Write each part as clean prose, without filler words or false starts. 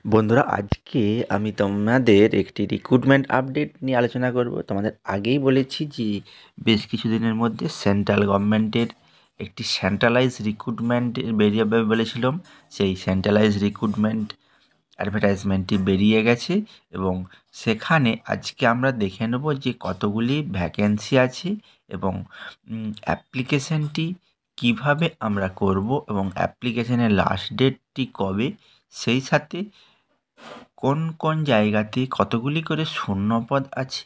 বন্ধুরা, আজকে আমি তোমাদের একটি রিক্রুটমেন্ট আপডেট নিয়ে আলোচনা করব। তোমাদের আগেই বলেছি যে বেশ কিছুদিনের মধ্যে সেন্ট্রাল গভর্নমেন্টের একটি সেন্ট্রালাইজ রিক্রুটমেন্ট বেরিয়ে বলেছিলাম। সেই সেন্ট্রালাইজ রিক্রুটমেন্ট অ্যাডভার্টাইজমেন্টটি বেরিয়ে গেছে এবং সেখানে আজকে আমরা দেখে নেব যে কতগুলি ভ্যাকেন্সি আছে এবং অ্যাপ্লিকেশনটি কিভাবে আমরা করব এবং অ্যাপ্লিকেশনের লাস্ট ডেটটি কবে, সেই সাথে কোন কোন জায়গাতে কতগুলি করে শূন্যপদ আছে,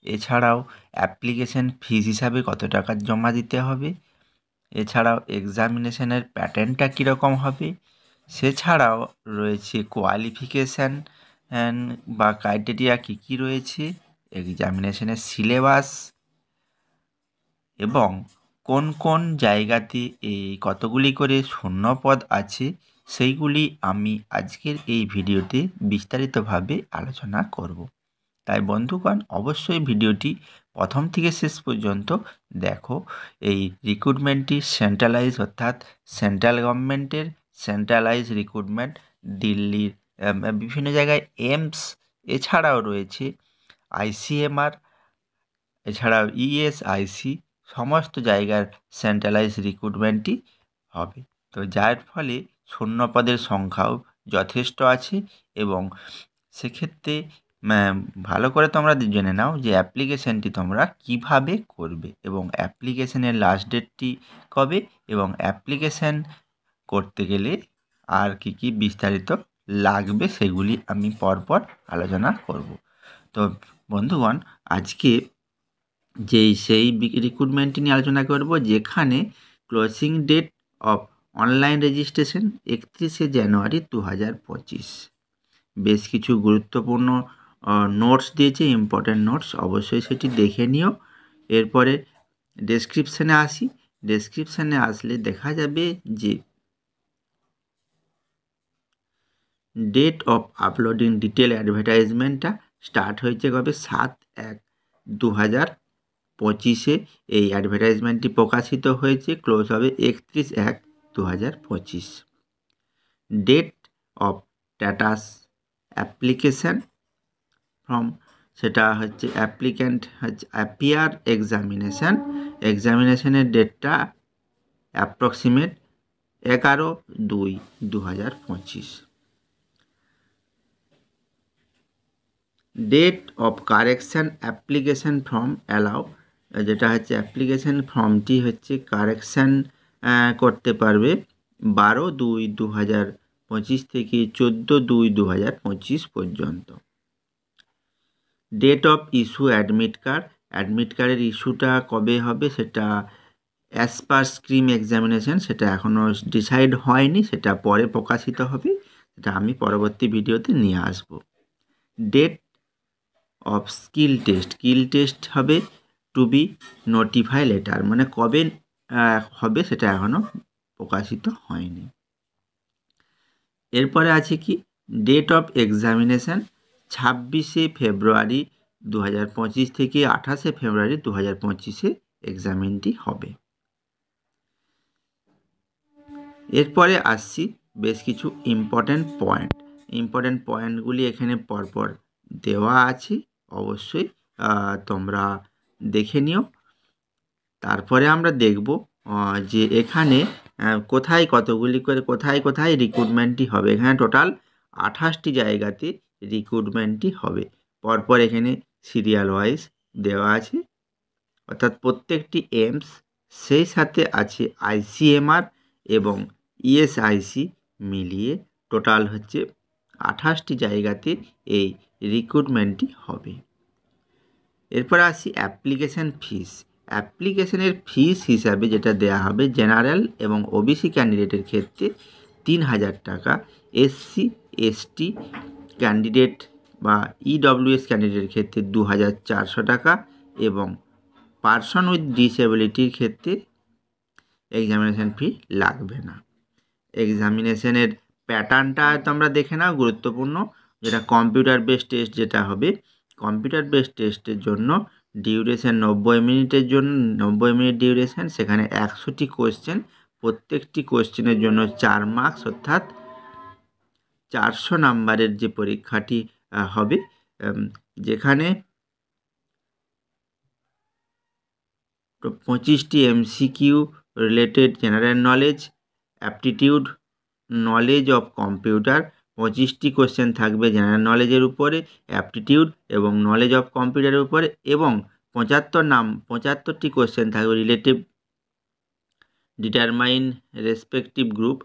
এছাড়াও অ্যাপ্লিকেশন ফিস হিসাবে কত টাকা জমা দিতে হবে, এছাড়াও এক্সামিনেশনের প্যাটার্নটা কীরকম হবে, সেছাড়াও রয়েছে কোয়ালিফিকেশান বা ক্রাইটেরিয়া কী কী রয়েছে, এক্সামিনেশনের সিলেবাস এবং কোন কোন জায়গাতে এই কতগুলি করে শূন্যপদ আছে সেইগুলি আমি আজকের এই ভিডিওতে বিস্তারিতভাবে আলোচনা করব। তাই বন্ধুগণ, অবশ্যই ভিডিওটি প্রথম থেকে শেষ পর্যন্ত দেখো। এই রিক্রুটমেন্টটি সেন্ট্রালাইজ অর্থাৎ সেন্ট্রাল গভর্নমেন্টের সেন্ট্রালাইজ রিক্রুটমেন্ট, দিল্লির বিভিন্ন জায়গায় এইমস, এছাড়াও রয়েছে আইসিএমআর, এছাড়াও ইএসআইসি, সমস্ত জায়গার সেন্ট্রালাইজ রিক্রুটমেন্টই হবে। তো যার ফলে শূন্যপদের সংখ্যাও যথেষ্ট আছে এবং সেক্ষেত্রে ভালো করে তোমরা জেনে নাও যে অ্যাপ্লিকেশানটি তোমরা কিভাবে করবে এবং অ্যাপ্লিকেশানের লাস্ট ডেটটি কবে এবং অ্যাপ্লিকেশান করতে গেলে আর কি কি বিস্তারিত লাগবে সেগুলি আমি পরপর আলোচনা করব। তো বন্ধুগণ, আজকে সেই রিক্রুটমেন্টটি নিয়ে আলোচনা করব, যেখানে closing date of online registration 31শে জানুয়ারি 2025। বেশ কিছু গুরুত্বপূর্ণ নোটস দিয়েছে, ইম্পর্ট্যান্ট নোটস, অবশ্যই সেটি দেখে নিও। এরপরে ডেসক্রিপশানে আসি। ডেসক্রিপশানে আসলে দেখা যাবে যে ডেট অফ আপলোডিং ডিটেল অ্যাডভার্টাইজমেন্টটা স্টার্ট হয়েছে কবে, 7/1/2025। এই অ্যাডভার্টাইজমেন্টটি প্রকাশিত হয়েছে, ক্লোজ হবে 31/1/2025। Date of status application form, সেটা হচ্ছে অ্যাপ্লিক্যান্ট হচ্ছে অ্যাপিয়ার এক্সামিনেশান। এক্সামিনেশানের ডেটটা approximate 11/2/2025। Date of correction application form allow, যেটা হচ্ছে অ্যাপ্লিকেশান ফর্মটি হচ্ছে কারেকশান করতে পারবে 12/2/2025 থেকে 14/2/2025 পর্যন্ত। Date of issue admit card, admit কার্ডের ইস্যুটা কবে হবে সেটা অ্যাজ পার স্ক্রিম এক্সামিনেশান, সেটা এখনও ডিসাইড হয়নি, সেটা পরে প্রকাশিত হবে, সেটা আমি পরবর্তী ভিডিওতে নিয়ে আসব। ডেট অফ স্কিল টেস্ট হবে টু বি নোটিফাই লেটার, মানে কবে হবে সেটা এখনও প্রকাশিত হয়নি। এরপরে আছে কি ডেট অফ এক্সামিনেশান 26শে ফেব্রুয়ারি 2025 থেকে 28শে ফেব্রুয়ারি 2025 এক্সামিনটি হবে। এরপরে আসছি বেশ কিছু ইম্পর্ট্যান্ট পয়েন্টগুলি এখানে পরপর দেওয়া আছে, অবশ্যই তোমরা দেখে নিও। তারপরে আমরা দেখব যে এখানে কোথায় কতগুলি করে কোথায় রিক্রুটমেন্টটি হবে। এখানে টোটাল 28টি জায়গাতে রিক্রুটমেন্টটি হবে, পরপর এখানে সিরিয়াল ওয়াইজ দেওয়া আছে, অর্থাৎ প্রত্যেকটি এইমস, সেই সাথে আছে আইসিএমআর এবং ইএসআইসি মিলিয়ে টোটাল হচ্ছে 28টি জায়গাতে এই রিক্রুটমেন্টটি হবে। এরপর আসি অ্যাপ্লিকেশান ফিস। অ্যাপ্লিকেশানের ফিস হিসাবে যেটা দেয়া হবে, জেনারেল এবং ওবিসি ক্যান্ডিডেটের ক্ষেত্রে 3000 টাকা, এসসি এসটি ক্যান্ডিডেট বা ইডব্লিউএস ক্যান্ডিডেটের ক্ষেত্রে 2400 টাকা এবং পারসন উইথ ডিসেবিলিটির ক্ষেত্রে এক্সামিনেশান ফি লাগবে না। এক্সামিনেশানের প্যাটার্নটা তোমরা দেখে নাও, গুরুত্বপূর্ণ, যেটা কম্পিউটার বেসড টেস্ট যেটা হবে। কম্পিউটার বেসড টেস্টের জন্য ডিউরেশন 90 মিনিটের জন্য 90 মিনিট ডিউরেশন, সেখানে 100টি কোশ্চেন, প্রত্যেকটি কোশ্চেনের জন্য 4 মার্কস, অর্থাৎ 400 নাম্বারের যে পরীক্ষাটি হবে, যেখানে 25টি MCQ related general knowledge, aptitude, knowledge of computer, 25টি কোশ্চেন থাকবে জেনারেল নলেজের উপরে, অ্যাপটিটিউড এবং নলেজ অফ কম্পিউটারের উপরে, এবং 75টি কোশ্চেন থাকবে relative determine respective group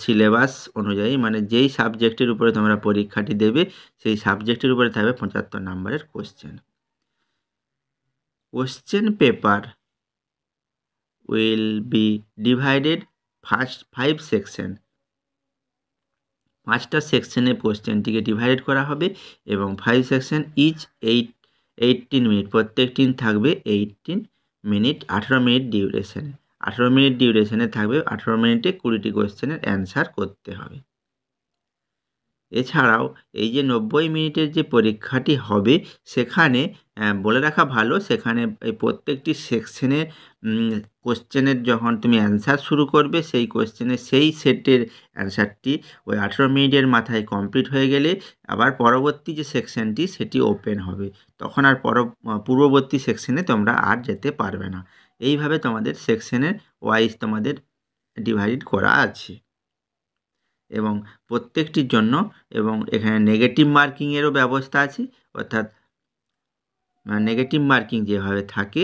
syllabus অনুযায়ী, মানে যেই সাবজেক্টের উপরে তোমরা পরীক্ষাটি দেবে সেই সাবজেক্টের উপরে থাকবে 75 নাম্বারের question. Question paper will be divided first 5 section. 5টা সেকশনে কোশ্চেনটিকে ডিভাইড করা হবে এবং 5 সেকশন ইচ 18 মিনিট, প্রত্যেকটি থাকবে 18 মিনিট, 18 মিনিট ডিউরেশনে। 18 মিনিট ডিউরেশনে থাকবে, 18 মিনিটে 20টি কোশ্চেনের অ্যান্সার করতে হবে। এছাড়াও এই যে 90 মিনিটের যে পরীক্ষাটি হবে সেখানে বলে রাখা ভালো, সেখানে এই প্রত্যেকটি সেকশনে কোশ্চেনের যখন তুমি অ্যান্সার শুরু করবে সেই কোশ্চেনের সেই সেটের অ্যান্সারটি ওই 18 মিনিটের মাথায় কমপ্লিট হয়ে গেলে আবার পরবর্তী যে সেকশনটি সেটি ওপেন হবে, তখন আর পূর্ববর্তী সেকশনে তোমরা আর যেতে পারবে না। এইভাবে তোমাদের সেকশনের ওয়াইজ তোমাদের ডিভাইড করা আছে এবং প্রত্যেকটির জন্য, এবং এখানে নেগেটিভ মার্কিংয়েরও ব্যবস্থা আছে, অর্থাৎ নেগেটিভ মার্কিং যেভাবে থাকে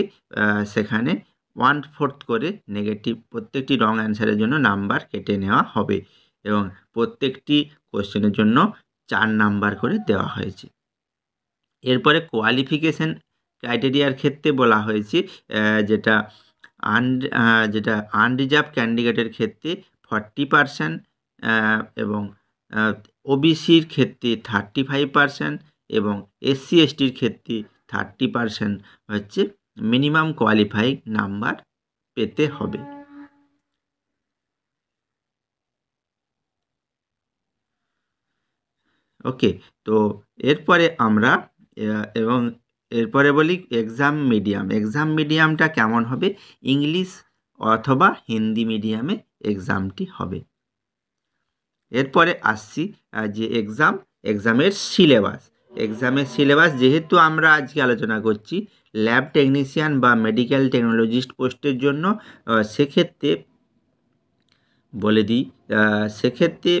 সেখানে 1/4 করে নেগেটিভ প্রত্যেকটি রং অ্যান্সারের জন্য নাম্বার কেটে নেওয়া হবে এবং প্রত্যেকটি কোশ্চেনের জন্য 4 নাম্বার করে দেওয়া হয়েছে। এরপরে কোয়ালিফিকেশন ক্রাইটেরিয়ার ক্ষেত্রে বলা হয়েছে যেটা আনরিজার্ভ ক্যান্ডিডেটের ক্ষেত্রে 40% এবং ওবিসির ক্ষেত্রে 35% এবং SC STর ক্ষেত্রে 30% হচ্ছে মিনিমাম কোয়ালিফাইং নাম্বার পেতে হবে। ওকে, তো এরপরে আমরা এবং এরপরে বলি এক্সাম মিডিয়াম। এক্সাম মিডিয়ামটা কেমন হবে? ইংলিশ অথবা হিন্দি মিডিয়ামে এক্সামটি হবে। এরপরে আসছি যে এক্সামের সিলেবাস যেহেতু আমরা আজকে আলোচনা করছি ল্যাব টেকনিশিয়ান বা মেডিকেল টেকনোলজিস্ট পোস্টের জন্য, সেক্ষেত্রে বলে দিই, সেক্ষেত্রে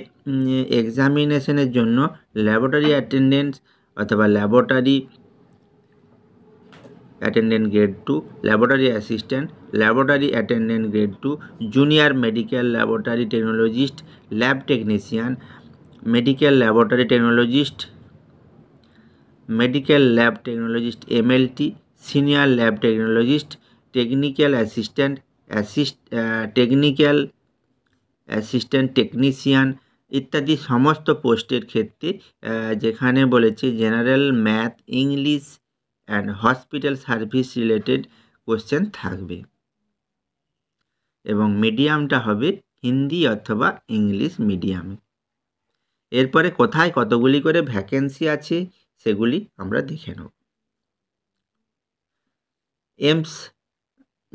এক্সামিনেশনের জন্য ল্যাবরেটরি অ্যাটেন্ডেন্ট অথবা laboratory attendant grade 2, laboratory assistant, laboratory attendant grade 2, junior medical laboratory technologist, lab technician, medical laboratory technologist, medical lab technologist MLT, senior lab technologist, technical assistant technician ইত্যাদি সমস্ত পোস্টের ক্ষেত্রে যেখানে বলেছে general math, English and hospital service related question থাকবে এবং মিডিয়ামটা হবে হিন্দি অথবা ইংলিশ মিডিয়ামে। এরপরে কোথায় কতগুলি করে ভ্যাকেন্সি আছে সেগুলি আমরা দেখে নেব। এমস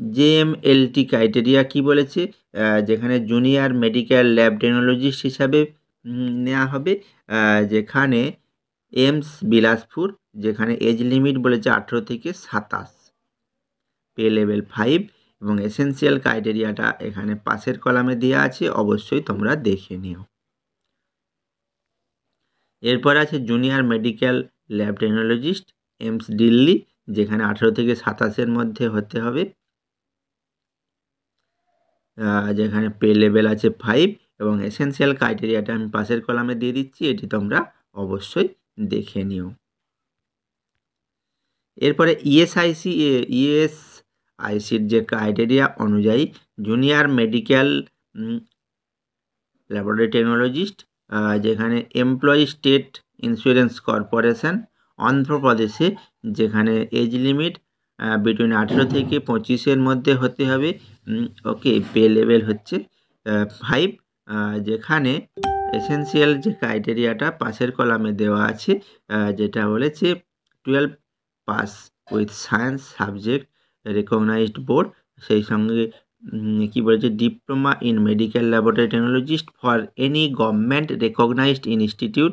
JMLT ক্রাইটেরিয়া কি বলেছে, যেখানে জুনিয়র মেডিকেল ল্যাব টেকনোলজিস্ট হিসাবে নেওয়া হবে, যেখানে এমস বিলাসপুর, যেখানে এজ লিমিট বলেছে 18 থেকে 27, পে লেভেল 5 এবং এসেনশিয়াল ক্রাইটেরিয়াটা এখানে পাশের কলামে দেওয়া আছে, অবশ্যই তোমরা দেখে নিও। এরপর আছে junior medical lab technologist AIIMS Delhi, যেখানে 18 থেকে 27-এর মধ্যে হতে হবে, যেখানে পে লেভেল আছে 5 এবং এসেনশিয়াল ক্রাইটেরিয়াটা আমি পাশের কলামে দিয়ে দিচ্ছি, এটি তোমরা অবশ্যই দেখে নিও। এরপরে ইএসআইসির যে ক্রাইটেরিয়া অনুযায়ী জুনিয়র মেডিকেল ল্যাবরেটরি টেকনোলজিস্ট, যেখানে এমপ্লয়ি স্টেট ইন্স্যুরেন্স কর্পোরেশন অন্ধ্রপ্রদেশে, যেখানে এজ লিমিট বিটুইন 18 থেকে 25-এর মধ্যে হতে হবে। ওকে, পে লেভেল হচ্ছে 5, যেখানে এসেনশিয়াল যে ক্রাইটেরিয়াটা পাশের কলামে দেওয়া আছে, যেটা বলেছে 12 pass with science subject recognised board, সেই সঙ্গে কি বলেছে, diploma in medical laboratory technologist for any government recognised institute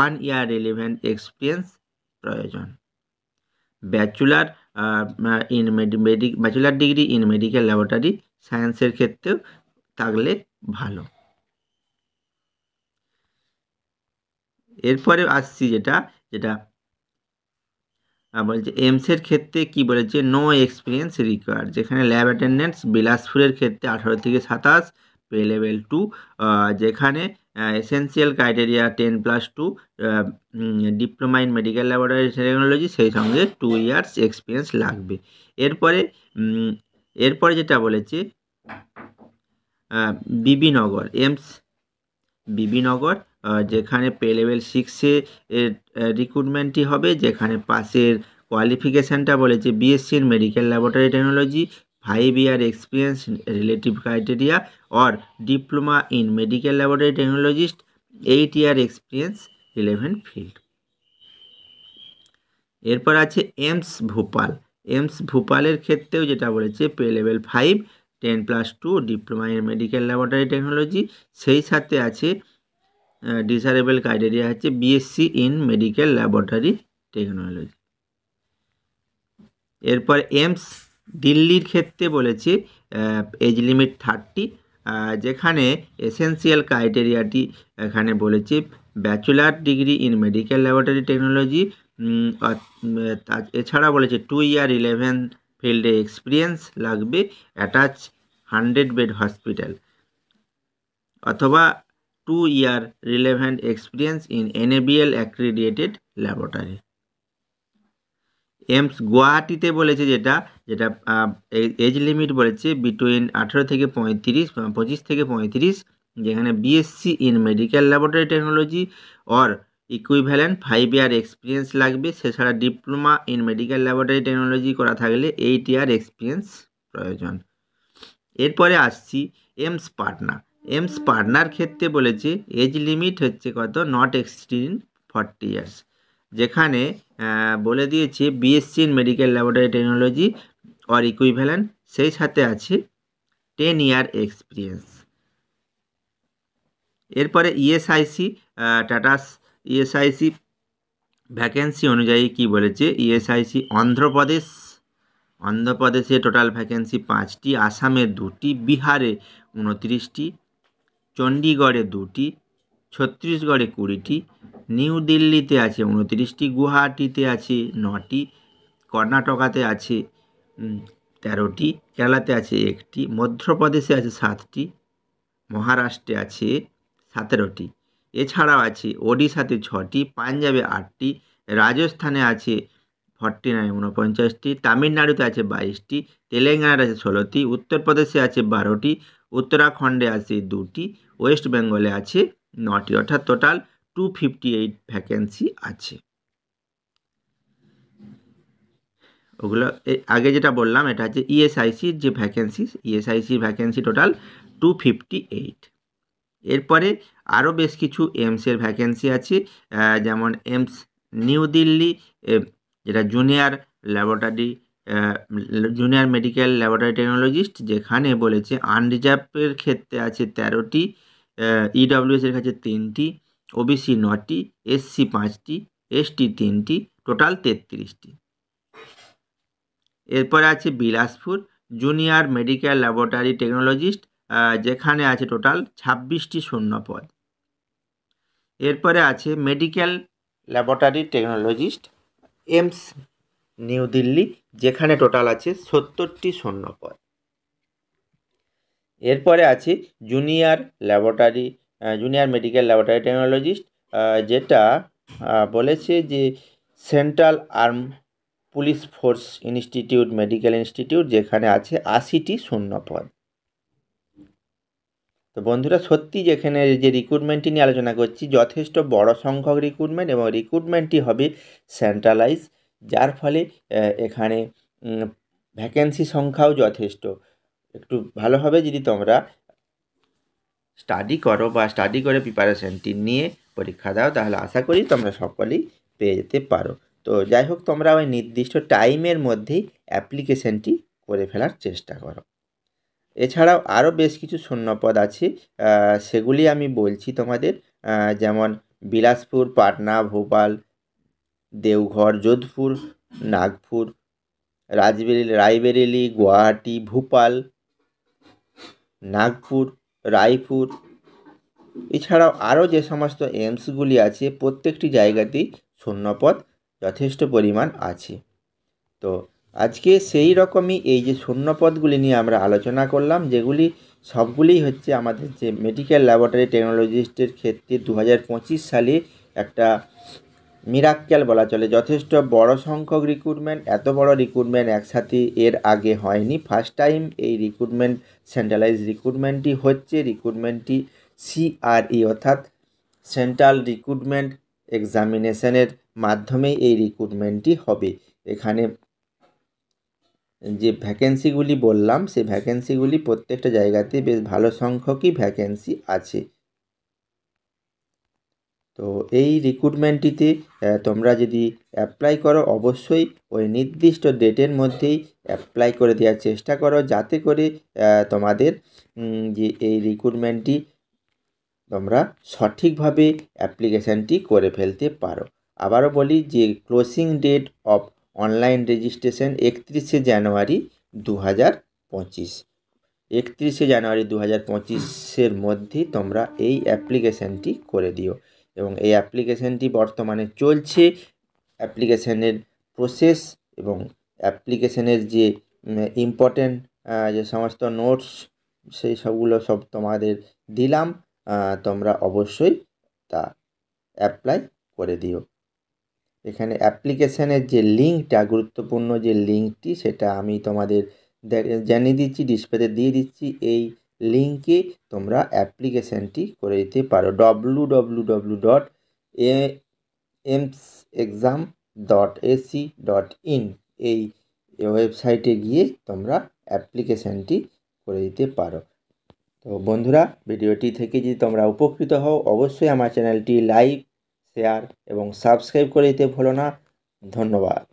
1 year relevant experience প্রয়োজন। Bachelor bachelor degree in medical laboratory সায়েন্সের ক্ষেত্রেও থাকলে ভালো। এরপরে আসছি যেটা বলছে এমসের ক্ষেত্রে কি বলেছে, নো এক্সপিরিয়েন্স রিকোয়ার্ড, যেখানে ল্যাব অ্যাটেন্ডেন্স বিলাসপুরের ক্ষেত্রে 18 থেকে 27, পে লেভেল 2, যেখানে essential criteria 10+2, diploma in medical laboratory technology, সেই সঙ্গে 2 ইয়ার্স এক্সপিরিয়েন্স লাগবে। এরপরে যেটা বলেছে বিবিনগর, এমস বিবিনগর, যেখানে পে লেভেল 6-এ রিক্রুটমেন্টটি হবে, যেখানে পাশের কোয়ালিফিকেশানটা বলেছে BSc in medical laboratory technology, 5 year experience relative criteria, or diploma in medical laboratory technologist, 8 year experience relevant field. এরপর আছে এমস ভোপাল। এমস ভোপালের ক্ষেত্রেও যেটা বলেছে pay level 5, 10+2, diploma in medical laboratory technology, সেই সাথে আছে ডিসারেবল ক্রাইটেরিয়া হচ্ছে BSc in medical laboratory technology. এরপর এমস দিল্লির ক্ষেত্রে বলেছে এজ লিমিট 30, যেখানে এসেন্সিয়াল ক্রাইটেরিয়াটি এখানে বলেছে bachelor degree in medical laboratory technology, এছাড়া বলেছে 2 ইয়ার 11 ফিল্ডে এক্সপিরিয়েন্স লাগবে, অ্যাটাচ 100 বেড হসপিটাল, অথবা 2 year relevant experience in NABL accredited laboratory. AIIMS গুয়াহাটিতে বলেছে যেটা এজ লিমিট বলেছে বিটুইন 18 থেকে 35, 25 থেকে 35, যেখানে BSc in medical laboratory technology or equivalent 5 year experience লাগবে, সেছাড়া diploma in medical laboratory technology করা থাকলে 8 ইয়ার এক্সপিরিয়েন্স প্রয়োজন। এরপরে আসছি এমস পাটনা। এমস পাটনার ক্ষেত্রে বলেছে এজ লিমিট হচ্ছে কত, নট এক্সিডিং 40 ইয়ার্স, যেখানে বলে দিয়েছে BSc in medical laboratory technology or equivalent, সেই সাথে আছে 10 ইয়ার এক্সপিরিয়েন্স। এরপরে ইএসআইসি টাটাস ইএসআইসি ভ্যাকেন্সি অনুযায়ী কি বলেছে, ইএসআইসি অন্ধ্রপ্রদেশে টোটাল ভ্যাকেন্সি 5টি, আসামে 2টি, বিহারে 29টি, চণ্ডীগড়ে 2টি, ছত্তিশগড়ে 20টি, নিউ দিল্লিতে আছে 29টি, গুয়াহাটিতে আছে 9টি, কর্ণাটকাতে আছে 13টি, কেরালাতে আছে 1টি, মধ্যপ্রদেশে আছে 7টি, মহারাষ্ট্রে আছে 17টি, এছাড়াও আছে ওড়িশাতে 6টি, পাঞ্জাবে 8টি, রাজস্থানে আছে 49টি, তামিলনাড়ুতে আছে 22টি, তেলেঙ্গানাতে আছে 16টি, উত্তরপ্রদেশে আছে 12টি, উত্তরাখণ্ডে আছে 2টি, ওয়েস্ট বেঙ্গলে আছে 9টি, অর্থাৎ টোটাল 258 ভ্যাকেন্সি আছে। ওগুলো আগে যেটা বললাম এটা হচ্ছে ইএসআইসির যে ইএসআইসির ভ্যাকেন্সি টোটাল 258। এরপরে আরও বেশ কিছু এমসের ভ্যাকেন্সি আছে, যেমন এমস নিউ দিল্লি, যেটা জুনিয়র মেডিকেল ল্যাবরেটরি টেকনোলজিস্ট, যেখানে বলেছে আনরিজার্ভের ক্ষেত্রে আছে 13টি, ইডব্লিউএস এর কাছে 3টি, ওবিসি 9টি, এসসি 5টি, এসটি 3টি, টোটাল 33টি। এরপরে আছে Bilaspur junior medical laboratory technologist, যেখানে আছে টোটাল 26টি শূন্যপদ। এরপরে আছে medical laboratory technologist AIIMS New Delhi, যেখানে টোটাল আছে 70টি শূন্যপদ। এরপরে আছে জুনিয়র মেডিকেল ল্যাবরেটরি টেকনোলজিস্ট, যেটা বলেছে যে central arm police force medical institute, যেখানে আছে 80টি শূন্যপদ। তো বন্ধুরা, সত্যি যেখানে যে রিক্রুটমেন্টটি নিয়ে আলোচনা করছি, যথেষ্ট বড় সংখ্যক রিক্রুটমেন্ট, এবং রিক্রুটমেন্টটি হবে সেন্ট্রালাইজ, যার ফলে এখানে ভ্যাকেন্সি সংখ্যাও যথেষ্ট। একটু ভালোভাবে যদি তোমরা স্টাডি করো বা স্টাডি করে প্রিপারেশানটি নিয়ে পরীক্ষা দাও, তাহলে আশা করি তোমরা সকলেই পেয়ে যেতে পারো। তো যাই হোক, তোমরা ওই নির্দিষ্ট টাইমের মধ্যেই অ্যাপ্লিকেশানটি করে ফেলার চেষ্টা করো। এছাড়াও আরও বেশ কিছু শূন্যপদ আছে, সেগুলি আমি বলছি তোমাদের। যেমন বিলাসপুর, পাটনা, ভোপাল, দেওঘর, যোধপুর, নাগপুর, রায়বেরেলি, গুয়াহাটি, ভোপাল, নাগপুর, রায়পুর। এছাড়াও আরও যে সমস্ত এইমসগুলি আছে প্রত্যেকটি জায়গাতেই শূন্যপদ যথেষ্ট পরিমাণ আছে। তো আজকে সেই রকমই এই যে শূন্যপদগুলি নিয়ে আমরা আলোচনা করলাম, যেগুলি সবগুলিই হচ্ছে আমাদের যে মেডিকেল ল্যাবরেটরি টেকনোলজিস্টের ক্ষেত্রে 2025 সালে একটা মিরাক্কেল বলা চলে। যথেষ্ট বড় সংখ্যক রিক্রুটমেন্ট, এত বড় রিক্রুটমেন্ট একসাথে এর আগে হয়নি। ফার্স্ট টাইম এই রিক্রুটমেন্ট, সেন্ট্রালাইজ রিক্রুটমেন্টটি হচ্ছে। রিক্রুটমেন্টটি CRE অর্থাৎ সেন্ট্রাল রিক্রুটমেন্ট এক্সামিনেশনের মাধ্যমেই এই রিক্রুটমেন্টটি হবে। এখানে যে ভ্যাকেন্সিগুলি বললাম, সেই ভ্যাকেন্সিগুলি প্রত্যেকটা জায়গাতে বেশ ভালো সংখ্যকই ভ্যাকেন্সি আছে। তো এই রিক্রুটমেন্টটিতে তোমরা যদি অ্যাপ্লাই করো, অবশ্যই ওই নির্দিষ্ট ডেটের মধ্যেই অ্যাপ্লাই করে দেওয়ার চেষ্টা করো, যাতে করে তোমাদের যে এই রিক্রুটমেন্টটি তোমরা সঠিকভাবে অ্যাপ্লিকেশানটি করে ফেলতে পারো। আবারও বলি যে closing date of online registration 31শে জানুয়ারি 2025। 31শে জানুয়ারি 2025-এর মধ্যেই তোমরা এই অ্যাপ্লিকেশানটি করে দিও। এবং এই অ্যাপ্লিকেশানটি বর্তমানে চলছে। অ্যাপ্লিকেশানের প্রসেস এবং অ্যাপ্লিকেশানের যে ইম্পর্ট্যান্ট যে সমস্ত নোটস, সেই সবগুলো সব তোমাদের দিলাম। তোমরা অবশ্যই তা অ্যাপ্লাই করে দিও। এখানে অ্যাপ্লিকেশানের যে লিঙ্কটা, গুরুত্বপূর্ণ যে লিঙ্কটি, সেটা আমি তোমাদের জানিয়ে দিচ্ছি, ডিসপ্লেতে দিয়ে দিচ্ছি। এই লিঙ্কে তোমরা অ্যাপ্লিকেশানটি করে দিতে পারো। www.aimsexam.ac.in এই ওয়েবসাইটে গিয়ে তোমরা অ্যাপ্লিকেশানটি করে দিতে পারো। তো বন্ধুরা, ভিডিওটি থেকে যদি তোমরা উপকৃত হও, অবশ্যই আমার চ্যানেলটি লাইক, শেয়ার এবং সাবস্ক্রাইব করে দিতে ভুলো না। ধন্যবাদ।